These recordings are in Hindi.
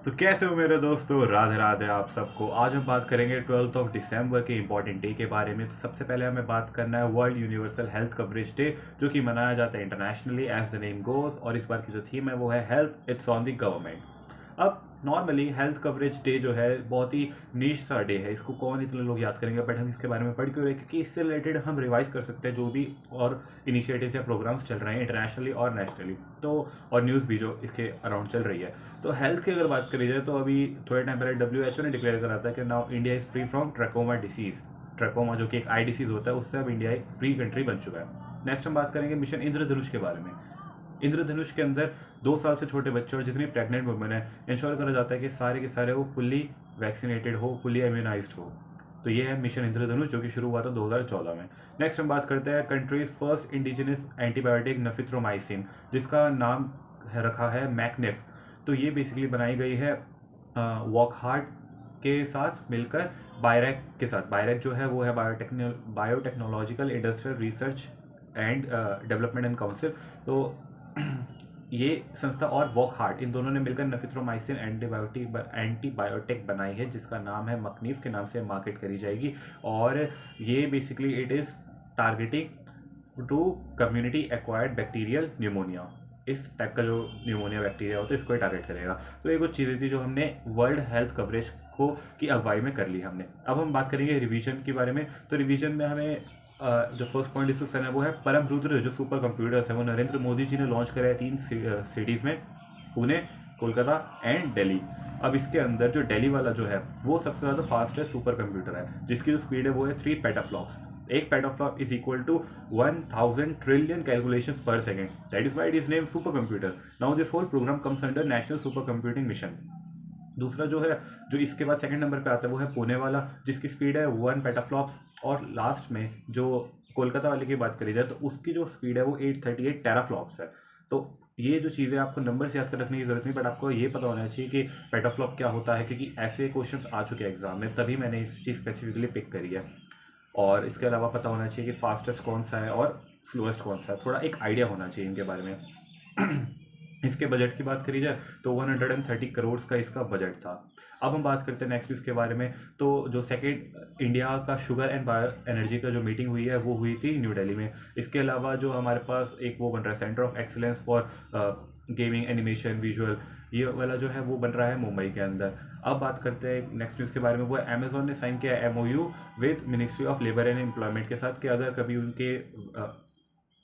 तो कैसे हो मेरे दोस्तों, राधे राधे आप सबको। आज हम बात करेंगे 12 दिसंबर के इंपॉर्टेंट डे के बारे में। तो सबसे पहले हमें बात करना है world universal health coverage day, जो कि मनाया जाता है internationally as the name goes. और इस बार की जो थीम है वो है health it's on the government. अब नॉर्मली हेल्थ कवरेज डे जो है बहुत ही नीश सा डे है, इसको कौन इतने लोग याद करेंगे, बट हम इसके बारे में पढ़ क्यों रहे, क्योंकि इससे रिलेटेड हम रिवाइज कर सकते हैं जो भी और इनिशिएटिव्स या प्रोग्राम्स चल रहे हैं इंटरनेशनली और नेशनली। तो और न्यूज़ भी जो इसके अराउंड चल रही है। तो हेल्थ की अगर बात करी जाए तो अभी थोड़े टाइम पहले WHO ने डिक्लेयर करा था कि now India is free from trachoma disease. Trachoma जो कि एक आई डिसीज़ होता है, उससे अब इंडिया एक फ्री कंट्री बन चुका है। नेक्स्ट हम बात करेंगे मिशन इंद्रधनुष के बारे में। इंद्रधनुष के अंदर 2 साल से छोटे बच्चे और जितनी प्रेग्नेंट वुमेन है, इंश्योर करा जाता है कि सारे के सारे वो फुल्ली वैक्सीनेटेड हो, फुल्ली इम्यूनाइज्ड हो। तो ये है मिशन इंद्रधनुष, जो कि शुरू हुआ था 2014 में। नेक्स्ट हम बात करते हैं कंट्रीज फर्स्ट इंडिजिनस एंटीबायोटिक नफिथ्रोमाइसिन, जिसका नाम रखा है मैकनिफ। तो ये बेसिकली बनाई गई है वॉकहार्ट के साथ मिलकर, बायरैक के साथ। बायरैक जो है वो है biotechnological industrial research and development and council. तो ये संस्था और वॉकहार्ट, इन दोनों ने मिलकर नफिथ्रोमाइसिन एंटीबायोटिक बनाई है, जिसका नाम है मकनीफ के नाम से मार्केट करी जाएगी। और ये basically it is targeting to community acquired bacterial pneumonia. इस टाइप का जो न्यूमोनिया बैक्टीरिया होता है, इसको टारगेट करेगा। तो ये कुछ चीज़ें थी जो हमने वर्ल्ड हेल्थ कवरेज को की अगुवाई में कर ली हमने। अब हम बात करेंगे रिवीजन के बारे में। तो रिवीजन में हमें जो फर्स्ट पॉइंट डिस्कशन है वो है परम रुद्र, जो सुपर कंप्यूटर्स है वो नरेंद्र मोदी जी ने लॉन्च कराया 3 सिटीज़ में, पुणे, कोलकाता एंड दिल्ली। अब इसके अंदर जो दिल्ली वाला जो है वो सबसे ज़्यादा फास्टेस्ट सुपर कंप्यूटर है, जिसकी जो स्पीड है वो है 3 पेटाफ्लॉप्स। एक petaflop is equal to 1000 trillion calculations per second. That is why it is name supercomputer. Now this whole program comes under national supercomputing mission. दूसरा जो है, जो इसके बाद सेकंड नंबर पे आता है, वो है पुणे वाला, जिसकी स्पीड है 1 पेटाफ्लॉप्स। और लास्ट में जो कोलकाता वाले की बात करी जाए तो उसकी जो स्पीड है वो 838 टेराफ्लॉप्स है। तो ये जो चीज़ें आपको नंबर से याद कर रखने की जरूरत नहीं, बट आपको ये पता होना चाहिए कि पेटाफ्लॉप क्या होता है, क्योंकि ऐसे क्वेश्चंस आ चुके हैं एग्जाम में, तभी मैंने इस चीज़ स्पेसिफिकली पिक करी है। और इसके अलावा पता होना चाहिए कि फास्टेस्ट कौन सा है और स्लोएस्ट कौन सा है, थोड़ा एक आइडिया होना चाहिए इनके बारे में। इसके बजट की बात करी जाए तो 130 करोड़ का इसका बजट था। अब हम बात करते हैं नेक्स्ट इसके बारे में। तो जो सेकेंड इंडिया का शुगर एंड बायो एनर्जी का जो मीटिंग हुई है वो हुई थी न्यू दिल्ली में। इसके अलावा जो हमारे पास एक वो बन रहा है centre of excellence for gaming animation visual, ये वाला जो है वो बन रहा है मुंबई के अंदर। अब बात करते हैं नेक्स्ट न्यूज़ के बारे में। वो अमेजोन ने साइन किया MOU with ministry of labour and employment के साथ, कि अगर कभी उनके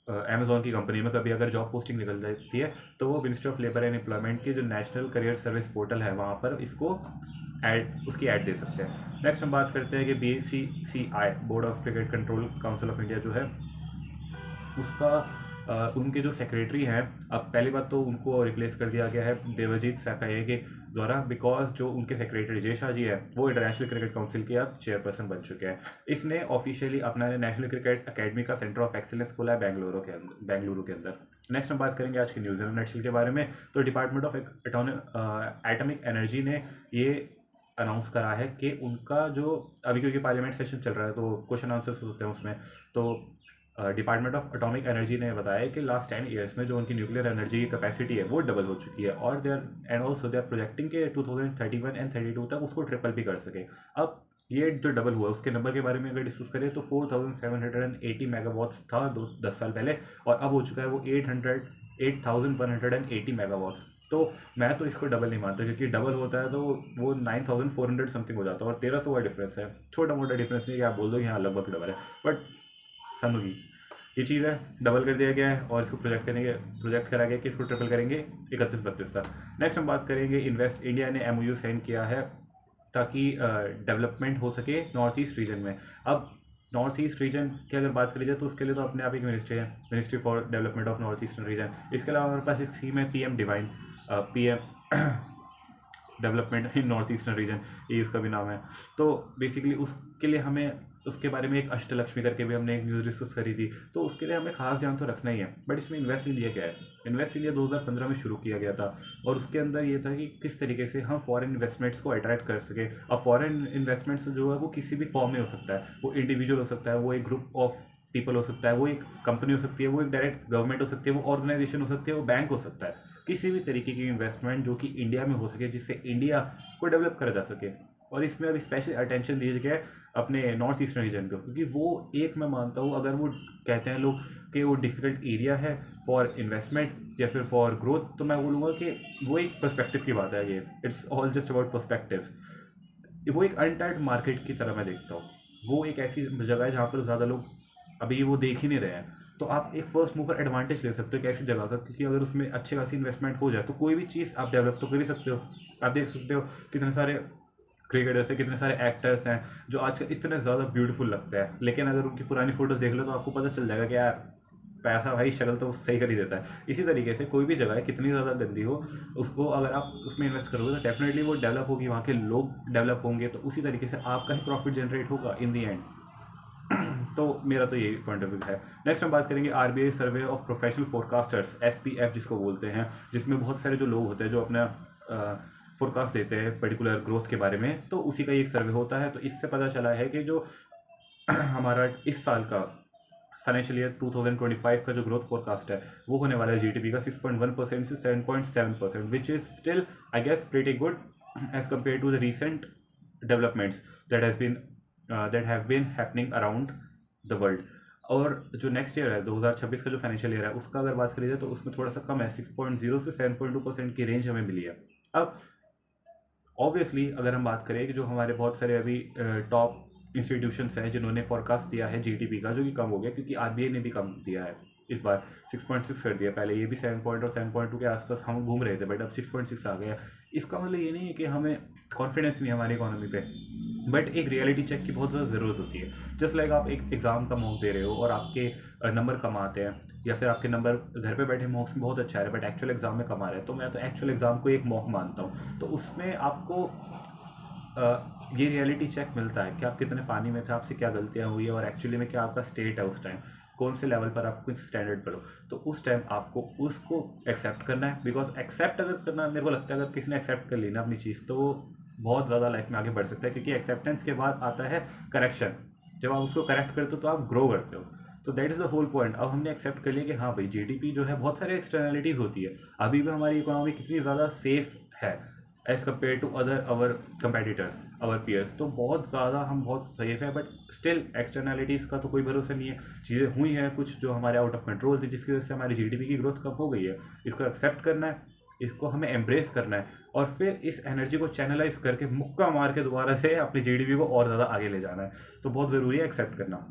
अमेजोन की कंपनी में कभी अगर जॉब पोस्टिंग निकल जाती है तो वो ministry of labour and employment की जो नेशनल करियर सर्विस पोर्टल है वहाँ पर इसको उसकी ऐड दे सकते हैं। नेक्स्ट हम बात करते हैं कि BCCI board of cricket control council of India जो है उसका उनके जो सेक्रेटरी हैं, अब पहली बात तो उनको रिप्लेस कर दिया गया है देवजीत सकाये के द्वारा, बिकॉज जो उनके सेक्रेटरी जय शाह जी है वो इंटरनेशनल क्रिकेट काउंसिल के अब चेयरपर्सन बन चुके हैं। इसने ऑफिशियली अपना नेशनल क्रिकेट अकेडमी का सेंटर ऑफ एक्सीलेंस खोला है बेंगलुरु के अंदर। नेक्स्ट हम बात करेंगे आज की न्यूज़ नटशेल के बारे में। तो डिपार्टमेंट ऑफ एटॉमिक एनर्जी ने ये अनाउंस करा है कि उनका जो अभी, क्योंकि पार्लियामेंट सेशन चल रहा है तो क्वेश्चन आंसर्स होते हैं उसमें, तो डिपार्टमेंट ऑफ एटॉमिक एनर्जी ने बताया कि लास्ट 10 ईयर्स में जो उनकी न्यूक्लियर एनर्जी की कैपेसिटी है वो डबल हो चुकी है, और and also they are projecting के 2031 एंड 32 तक उसको ट्रिपल भी कर सके। अब ये जो डबल हुआ उसके नंबर के बारे में अगर डिस्कस करें तो 4780 मेगावाट्स था 10 साल पहले, और अब हो चुका है वो 8180 मेगावाट्स। तो मैं तो इसको डबल नहीं मानता, क्योंकि डबल होता है तो वो 9400 समथिंग हो जाता है, और 1300 का डिफरेंस है, छोटा मोटा डिफरेंस नहीं कि आप बोल दो कि हाँ लगभग डबल है, बट सन होगी ये चीज़ है, डबल कर दिया गया है और इसको प्रोजेक्ट करा गया कि इसको ट्रिपल करेंगे 31-32 तक। नेक्स्ट हम बात करेंगे इन्वेस्ट इंडिया ने MOU साइन किया है ताकि डेवलपमेंट हो सके नॉर्थ ईस्ट रीजन में। अब नॉर्थ ईस्ट रीजन की अगर बात करी जाए तो उसके लिए तो अपने आप एक मिनिस्ट्री है, ministry for development of north eastern region. इसके अलावा हमारे पास एक स्कीम है PM divine, PM development in north eastern region, ये उसका भी नाम है। तो बेसिकली उसके लिए हमें उसके बारे में एक अष्टलक्ष्मी करके भी हमने एक न्यूज़ डिस्कस करी थी, तो उसके लिए हमें खास ध्यान तो रखना ही है। बट इसमें इन्वेस्ट इंडिया क्या है? इन्वेस्ट इंडिया 2015 में शुरू किया गया था, और उसके अंदर ये था कि किस तरीके से हम फॉरेन इन्वेस्टमेंट्स को अट्रैक्ट कर सके। अब फॉरेन इन्वेस्टमेंट्स जो है वो किसी भी फॉर्म में हो सकता है, वो इंडिविजुअल हो सकता है, वो एक ग्रुप ऑफ पीपल हो सकता है, वो एक कंपनी हो सकती है, वो एक डायरेक्ट गवर्नमेंट हो सकती है, वो ऑर्गेनाइजेशन हो सकती है, वो बैंक हो सकता है। किसी भी तरीके की इन्वेस्टमेंट जो कि इंडिया में हो सके, जिससे इंडिया को डेवलप करा जा सके। और इसमें अब स्पेशल अटेंशन दिया गया है अपने नॉर्थ ईस्टर्न रीजन को, क्योंकि वो एक मैं मानता हूँ, अगर वो कहते हैं लोग कि वो डिफ़िकल्ट एरिया है फॉर इन्वेस्टमेंट या फिर फॉर ग्रोथ, तो मैं बोलूँगा कि वो एक पर्सपेक्टिव की बात है। ये it's all just about perspectives. वो एक अनटैप्ड मार्केट की तरह मैं देखता हूँ। वो एक ऐसी जगह है जहाँ पर ज़्यादा लोग अभी वो देख ही नहीं रहे हैं। तो आप एक फर्स्ट मूवर एडवांटेज ले सकते हो एक ऐसी जगह का, क्योंकि अगर उसमें अच्छी खासी इन्वेस्टमेंट हो जाए तो कोई भी चीज़ आप डेवलप तो कर ही सकते हो। आप देख सकते हो कितने सारे क्रिकेटर्स हैं, कितने सारे एक्टर्स हैं जो आजकल इतने ज़्यादा ब्यूटीफुल लगते हैं, लेकिन अगर उनकी पुरानी फोटोज़ देख लो तो आपको पता चल जाएगा कि यार पैसा भाई शक्ल तो सही कर ही देता है। इसी तरीके से कोई भी जगह है कितनी ज़्यादा गंदी हो, उसको अगर आप उसमें इन्वेस्ट करोगे तो डेफिनेटली वो डेवलप होगी, वहाँ के लोग डेवलप होंगे, तो उसी तरीके से आपका ही प्रॉफिट जनरेट होगा इन दी एंड। तो मेरा तो यही पॉइंट ऑफ व्यू है। नेक्स्ट हम बात करेंगे RBI survey of professional forecasters, SPF जिसको बोलते हैं, जिसमें बहुत सारे जो लोग होते हैं जो अपना फोरकास्ट देते हैं पर्टिकुलर ग्रोथ के बारे में, तो उसी का ही एक सर्वे होता है। तो इससे पता चला है कि जो हमारा इस साल का फाइनेंशियल ईयर 2025 का जो ग्रोथ फोरकास्ट है वो होने वाला है जीडीपी का 6.1% से 7.7%, which is still I guess pretty good as compare to the recent developments that have been happening around the world. और जो नेक्स्ट ईयर है 2026 का जो फाइनेंशियल ईयर है उसका अगर बात करी जाए तो उसमें थोड़ा सा कम है, 6.0 से 7.2% की रेंज हमें मिली है। अब ऑब्वियसली अगर हम बात करें कि जो हमारे बहुत सारे अभी टॉप इंस्टीट्यूशंस हैं जिन्होंने फोरकास्ट दिया है जीडीपी का, जो कि कम हो गया क्योंकि आरबीआई ने भी कम दिया है इस बार, 6.6 कर दिया। पहले ये भी 7 और 7.2 के आसपास हम घूम रहे थे, बट अब 6.6 आ गया। इसका मतलब ये नहीं है कि हमें कॉन्फिडेंस नहीं है हमारी इकोनॉमी पे, बट एक रियलिटी चेक की बहुत ज़्यादा ज़रूरत होती है। जस्ट लाइक आप एक एग्ज़ाम का मॉक दे रहे हो और आपके नंबर कम आते हैं, या फिर आपके नंबर घर पे बैठे मॉक्स में बहुत अच्छा आ रहा है बट एक्चुअल एग्ज़ाम में कम आ रहा है, तो मैं तो एक्चुअल एग्ज़ाम को एक मॉक मानता हूँ। तो उसमें आपको ये रियलिटी चेक मिलता है कि आप कितने पानी में थे, आपसे क्या गलतियाँ हुई है और एक्चुअली में क्या आपका स्टेट है उस टाइम, कौन से लेवल पर आप कुछ स्टैंडर्ड पर हो। तो उस टाइम आपको उसको एक्सेप्ट करना है, बिकॉज एक्सेप्ट अगर करना, मेरे को लगता है अगर किसी ने एक्सेप्ट कर ली ना अपनी चीज़, तो वो बहुत ज़्यादा लाइफ में आगे बढ़ सकता है, क्योंकि एक्सेप्टेंस के बाद आता है करेक्शन। जब आप उसको करेक्ट करते हो तो आप ग्रो करते हो। तो that is the whole point. अब हमने एक्सेप्ट कर लिया कि हाँ भाई जीडीपी जो है, बहुत सारे एक्सटर्नलिटीज़ होती है, अभी भी हमारी इकोनॉमी कितनी ज़्यादा सेफ है as compare to other our competitors, our peers, तो बहुत ज़्यादा हम बहुत सेफ है, बट स्टिल एक्सटर्नलिटीज़ का तो कोई भरोसा नहीं है। चीज़ें हुई हैं कुछ जो हमारे आउट ऑफ कंट्रोल थी, जिसकी वजह से हमारी जीडीपी की ग्रोथ कम हो गई है। इसको एक्सेप्ट करना है, इसको हमें एम्ब्रेस करना है, और फिर इस एनर्जी को चैनलाइज करके मुक्का मार के दोबारा से अपनी जीडीपी को और ज़्यादा आगे ले जाना है। तो बहुत ज़रूरी है एक्सेप्ट करना।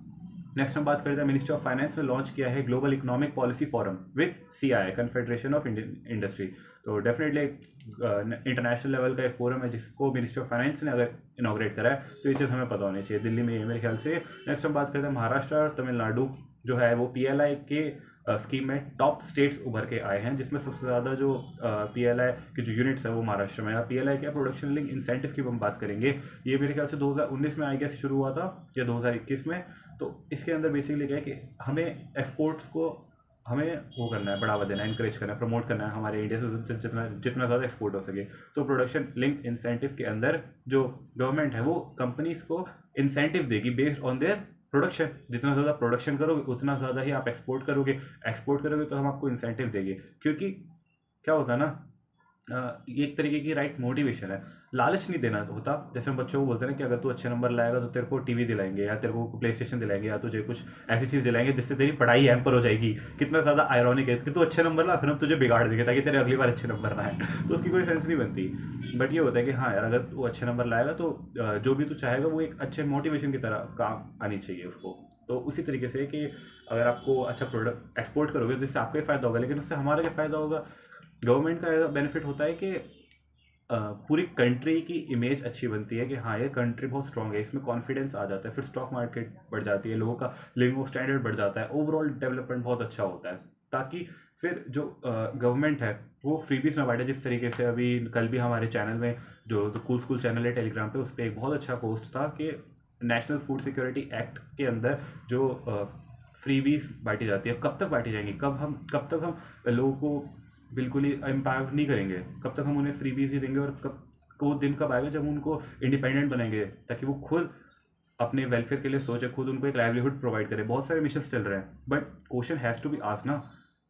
नेक्स्ट हम बात करते हैं, मिनिस्ट्री ऑफ फाइनेंस ने लॉन्च किया है global economic policy forum with CI, confederation of Indian industry. तो डेफिनेटली इंटरनेशनल लेवल का एक फोरम है जिसको मिनिस्ट्री ऑफ फाइनेंस ने अगर इनॉग्रेट करा है, तो ये चीज़ हमें पता होनी चाहिए। दिल्ली में ये मेरे ख्याल से। नेक्स्ट हम बात करते हैं महाराष्ट्र और तमिलनाडु जो है वो पीएलआई के स्कीम में टॉप स्टेट्स उभर के आए हैं, जिसमें सबसे ज़्यादा जो पीएलआई की जो यूनिट्स है वो महाराष्ट्र में है। पीएलआई क्या, प्रोडक्शन लिंक इंसेंटिव की हम बात करेंगे, ये मेरे ख्याल से 2019 में आई गेस शुरू हुआ था या 2021 में। तो इसके अंदर बेसिकली क्या है कि हमें एक्सपोर्ट्स को हमें वो करना है, बढ़ावा देना है, इंकरेज करना है, प्रमोट करना है हमारे इंडिया से जितना जितना ज़्यादा एक्सपोर्ट हो सके। तो प्रोडक्शन लिंक इंसेंटिव के अंदर जो गवर्नमेंट है वो कंपनीज को इंसेंटिव देगी बेस्ड ऑन देयर प्रोडक्शन। जितना ज़्यादा प्रोडक्शन करोगे उतना ज़्यादा ही आप एक्सपोर्ट करोगे, एक्सपोर्ट करोगे तो हम आपको इंसेंटिव देंगे। क्योंकि क्या होता है ना, ये एक तरीके की राइट मोटिवेशन है, लालच नहीं देना होता। जैसे हम बच्चों को बोलते हैं ना कि अगर तू अच्छे नंबर लाएगा तो तेरे को टीवी दिलाएंगे, या तेरे को प्ले स्टेशन दिलाएंगे, या तुझे कुछ ऐसी चीज़ दिलाएंगे जिससे तेरी पढ़ाई हैम्पर हो जाएगी। कितना ज़्यादा आयरॉनिक है कि तू अच्छे नंबर ला, फिर हम तुझे बिगाड़ देंगे ताकि तेरे अगली बार अच्छे नंबर ना आए। तो उसकी कोई सेंस नहीं बनती। बट ये होता है कि हाँ यार, अगर तू अच्छे नंबर लाएगा तो जो भी तू चाहेगा वो एक अच्छे मोटिवेशन की तरह काम आनी चाहिए उसको। तो उसी तरीके से कि अगर आपको अच्छा प्रोडक्ट एक्सपोर्ट करोगे तो इससे आपका ही फ़ायदा होगा, लेकिन उससे हमारा क्या फ़ायदा होगा। गवर्नमेंट का बेनिफिट होता है कि पूरी कंट्री की इमेज अच्छी बनती है कि हाँ ये कंट्री बहुत स्ट्रांग है, इसमें कॉन्फिडेंस आ जाता है, फिर स्टॉक मार्केट बढ़ जाती है, लोगों का लिविंग ऑफ स्टैंडर्ड बढ़ जाता है, ओवरऑल डेवलपमेंट बहुत अच्छा होता है। ताकि फिर जो गवर्नमेंट है वो फ्रीबीज ना बांटे, जिस तरीके से अभी कल भी हमारे चैनल में जो द कूल स्कूल चैनल है टेलीग्राम पे, उस पर एक बहुत अच्छा पोस्ट था कि नेशनल फूड सिक्योरिटी एक्ट के अंदर जो फ्रीबीज बांटी जाती है, कब तक बांटी जाएंगी, कब तक हम लोगों को बिल्कुल ही एम्पावर नहीं करेंगे, कब तक हम उन्हें फ्रीबीज ही देंगे, और कब वो दिन कब आएगा जब उनको इंडिपेंडेंट बनाएंगे ताकि वो खुद अपने वेलफेयर के लिए सोचे, खुद उनको एक लाइवलीहुड प्रोवाइड करे। बहुत सारे मिशन चल रहे हैं, but question has to be asked ना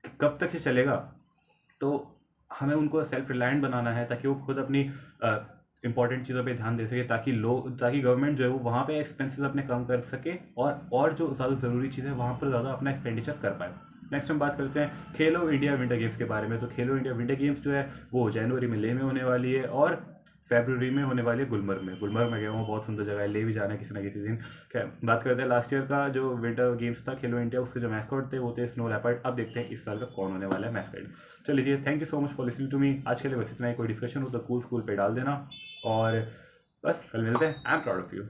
कि कब तक ये चलेगा। तो हमें उनको सेल्फ रिलायंट बनाना है ताकि वो खुद अपनी इंपॉर्टेंट चीज़ों पे ध्यान दे सके, ताकि गवर्नमेंट जो है वो वहाँ पे एक्सपेंसेस अपने कम कर सके और जो ज़्यादा ज़रूरी चीज़ है वहाँ पर ज़्यादा अपना एक्सपेंडिचर कर पाए। नेक्स्ट हम बात करते हैं खेलो इंडिया विंटर गेम्स के बारे में। तो खेलो इंडिया विंटर गेम्स जो है वो जनवरी में लेह में होने वाली है और फरवरी में होने वाली है गुलमर्ग में गया हूँ, बहुत सुंदर जगह है, ले भी जाना है किसी ना किसी दिन। खैर, बात करते हैं लास्ट ईयर का जो विंटर गेम्स था खेलो इंडिया, उसके जो मैस्कॉट थे वो थे स्नो लेपर्ड। अब देखते हैं इस साल का कौन होने वाला है मैस्कॉट। चलिए, thank you so much for listening to me. आज के लिए बस इतना ही। कोई डिस्कशन हो तो कूल स्कूल पे डाल देना और बस कल मिलते हैं। I am proud of you.